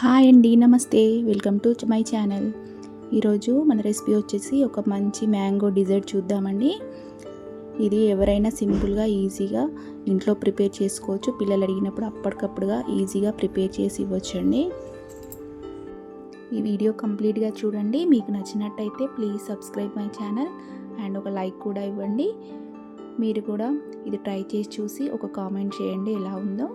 Hi అండి, నమస్తే. Welcome to my channel. ఈరోజు మన రెసిపీ వచ్చేసి ఒక మంచి మ్యాంగో డిజర్ట్ చూద్దామండి. ఇది ఎవరైనా సింపుల్గా ఈజీగా ఇంట్లో ప్రిపేర్ చేసుకోవచ్చు. పిల్లలు అడిగినప్పుడు అప్పటికప్పుడుగా ఈజీగా ప్రిపేర్ చేసి ఇవ్వచ్చండి. ఈ వీడియో కంప్లీట్గా చూడండి. మీకు నచ్చినట్టయితే please subscribe my channel and ఒక లైక్ కూడా ఇవ్వండి. మీరు కూడా ఇది ట్రై చేసి చూసి ఒక కామెంట్ చేయండి ఎలా ఉందో.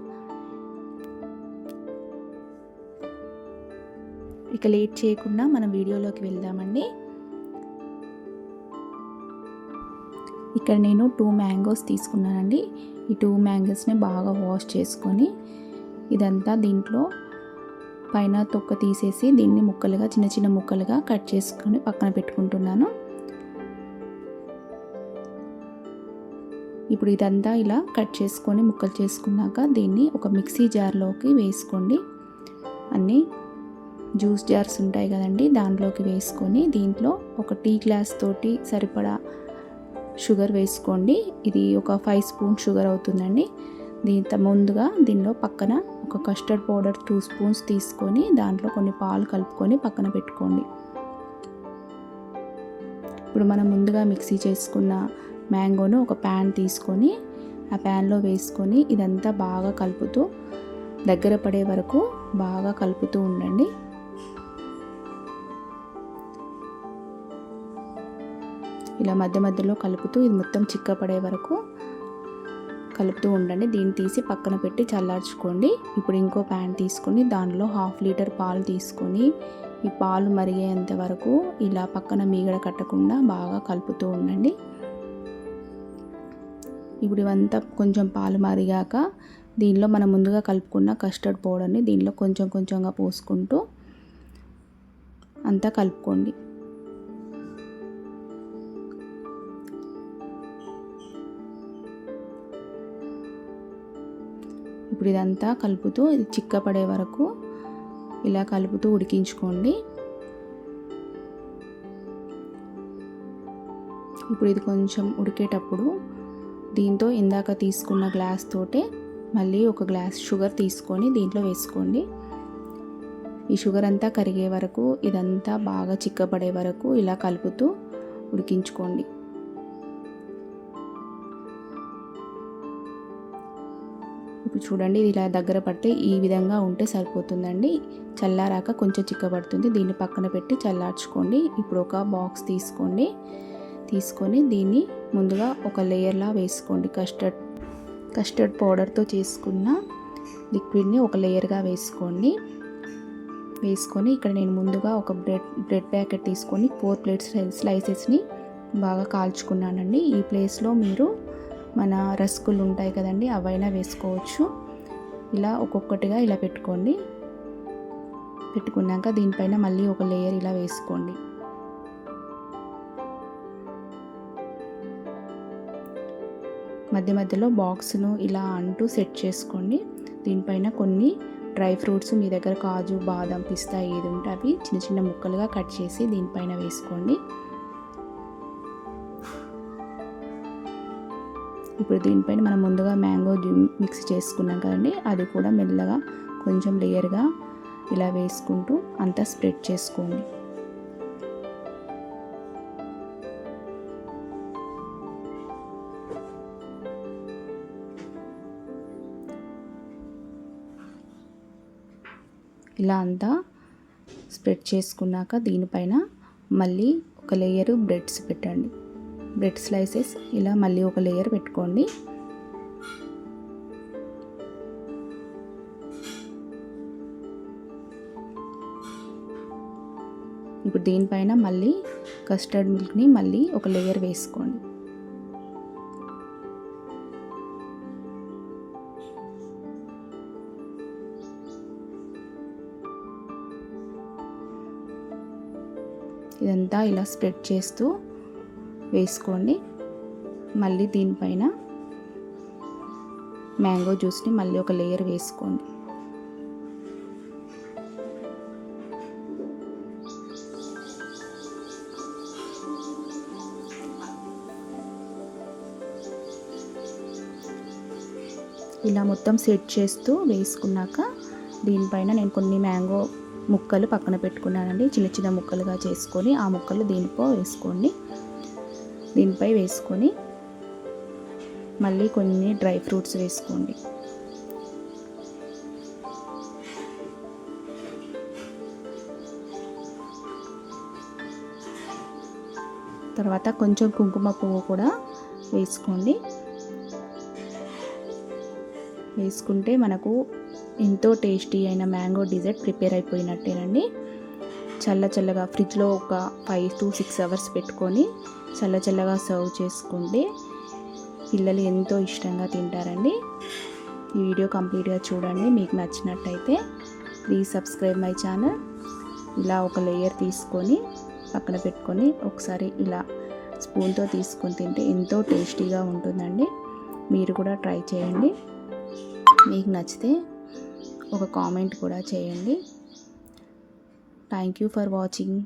ఇక లేట్ చేయకుండా మనం వీడియోలోకి వెళ్దామండి. ఇక్కడ నేను 2 మ్యాంగోస్ తీసుకున్నానండి. ఈ 2 మ్యాంగోస్ని బాగా వాష్ చేసుకొని ఇదంతా దీంట్లో పైన తొక్క తీసేసి దీన్ని ముక్కలుగా చిన్న చిన్న ముక్కలుగా కట్ చేసుకొని పక్కన పెట్టుకుంటున్నాను. ఇప్పుడు ఇదంతా ఇలా కట్ చేసుకొని ముక్కలు చేసుకున్నాక దీన్ని ఒక మిక్సీ జార్లోకి వేసుకోండి. అన్నీ జ్యూస్ జార్స్ ఉంటాయి కదండి, దాంట్లోకి వేసుకొని దీంట్లో ఒక టీ గ్లాస్ తోటి సరిపడా షుగర్ వేసుకోండి. ఇది ఒక 5 స్పూన్స్ షుగర్ అవుతుందండి. ముందుగా దీనిలో పక్కన ఒక కస్టర్డ్ పౌడర్ 2 స్పూన్స్ తీసుకొని దాంట్లో కొన్ని పాలు కలుపుకొని పక్కన పెట్టుకోండి. ఇప్పుడు మనం ముందుగా మిక్సీ చేసుకున్న మ్యాంగోను ఒక ప్యాన్ తీసుకొని ఆ ప్యాన్లో వేసుకొని ఇదంతా బాగా కలుపుతూ దగ్గర పడే వరకు బాగా కలుపుతూ ఉండండి. ఇలా మధ్య మధ్యలో కలుపుతూ ఇది మొత్తం చిక్కపడే వరకు కలుపుతూ ఉండండి. దీన్ని తీసి పక్కన పెట్టి చల్లార్చుకోండి. ఇప్పుడు ఇంకో ప్యాన్ తీసుకొని దానిలో 1/2 లీటర్ పాలు తీసుకొని ఈ పాలు మరిగేంత వరకు ఇలా పక్కన మీగడ కట్టకుండా బాగా కలుపుతూ ఉండండి. ఇప్పుడు ఇవంతా కొంచెం పాలు మరిగాక దీనిలో మనం ముందుగా కలుపుకున్న కస్టర్డ్ పౌడర్ని దీనిలో కొంచెం కొంచెంగా పోసుకుంటూ అంతా కలుపుకోండి. ఇప్పుడు ఇదంతా కలుపుతూ ఇది చిక్కపడే వరకు ఇలా కలుపుతూ ఉడికించుకోండి. ఇప్పుడు ఇది కొంచెం ఉడికేటప్పుడు దీంతో ఇందాక తీసుకున్న గ్లాస్ తోటే మళ్ళీ ఒక గ్లాస్ షుగర్ తీసుకొని దీంట్లో వేసుకోండి. ఈ షుగర్ అంతా కరిగే వరకు ఇదంతా బాగా చిక్కపడే వరకు ఇలా కలుపుతూ ఉడికించుకోండి. ఇప్పుడు చూడండి, ఇది ఇలా దగ్గర పడితే ఈ విధంగా ఉంటే సరిపోతుందండి. చల్లారాక కొంచెం చిక్కబడుతుంది. దీన్ని పక్కన పెట్టి చల్లార్చుకోండి. ఇప్పుడు ఒక బాక్స్ తీసుకొని దీన్ని ముందుగా ఒక లేయర్లా వేసుకోండి. కస్టర్డ్ పౌడర్తో చేసుకున్న లిక్విడ్ని ఒక లేయర్గా వేసుకోండి. వేసుకొని ఇక్కడ నేను ముందుగా ఒక బ్రెడ్ ప్యాకెట్ తీసుకొని 4 ప్లేట్స్ స్లైసెస్ని బాగా కాల్చుకున్నానండి. ఈ ప్లేస్లో మీరు మన రస్కులు ఉంటాయి కదండి, అవైనా వేసుకోవచ్చు. ఇలా ఒక్కొక్కటిగా ఇలా పెట్టుకోండి. పెట్టుకున్నాక దీనిపైన మళ్ళీ ఒక లేయర్ ఇలా వేసుకోండి. మధ్య మధ్యలో బాక్స్ను ఇలా అంటూ సెట్ చేసుకోండి. దీనిపైన కొన్ని డ్రై ఫ్రూట్స్ మీ దగ్గర కాజు, బాదం, పిస్తా ఏది ఉంటే అవి చిన్న చిన్న ముక్కలుగా కట్ చేసి దీనిపైన వేసుకోండి. ఇప్పుడు దీనిపైన మనం ముందుగా మ్యాంగో మిక్స్ చేసుకున్నాం కదండి, అది కూడా మెల్లగా కొంచెం లేయర్గా ఇలా వేసుకుంటూ అంతా స్ప్రెడ్ చేసుకోండి. ఇలా అంతా స్ప్రెడ్ చేసుకున్నాక దీనిపైన మళ్ళీ ఒక లేయరు బ్రెడ్స్ పెట్టండి. బ్రెడ్ స్లైసెస్ ఇలా మళ్ళీ ఒక లేయర్ పెట్టుకోండి. ఇప్పుడు దీనిపైన మళ్ళీ కస్టర్డ్ మిల్క్ని మళ్ళీ ఒక లేయర్ వేసుకోండి. ఇదంతా ఇలా స్ప్రెడ్ చేస్తూ వేసుకోండి. మళ్ళీ దీనిపైన మ్యాంగో జ్యూస్ని మళ్ళీ ఒక లేయర్ వేసుకోండి. ఇలా మొత్తం సెట్ చేస్తూ వేసుకున్నాక దీనిపైన నేను కొన్ని మ్యాంగో ముక్కలు పక్కన పెట్టుకున్నానండి, చిన్న చిన్న ముక్కలుగా చేసుకొని ఆ ముక్కలు దీనిపై వేసుకొని మళ్ళీ కొన్ని డ్రై ఫ్రూట్స్ వేసుకోండి. తర్వాత కొంచెం కుంకుమ పువ్వు కూడా వేసుకోండి. వేసుకుంటే మనకు ఎంతో టేస్టీ అయిన మ్యాంగో డిజర్ట్ ప్రిపేర్ అయిపోయినట్టేనండి. చల్లగా ఫ్రిడ్జ్లో ఒక 5 to 6 అవర్స్ పెట్టుకొని చల్లగా సర్వ్ చేసుకుంటే పిల్లలు ఎంతో ఇష్టంగా తింటారండి. ఈ వీడియో కంప్లీట్గా చూడండి. మీకు నచ్చినట్టయితే ప్లీజ్ సబ్స్క్రైబ్ మై ఛానల్. ఇలా ఒక లేయర్ తీసుకొని పక్కన పెట్టుకొని ఒకసారి ఇలా స్పూన్తో తీసుకొని తింటే ఎంతో టేస్టీగా ఉంటుందండి. మీరు కూడా ట్రై చేయండి. మీకు నచ్చితే ఒక కామెంట్ కూడా చేయండి. Thank you for watching.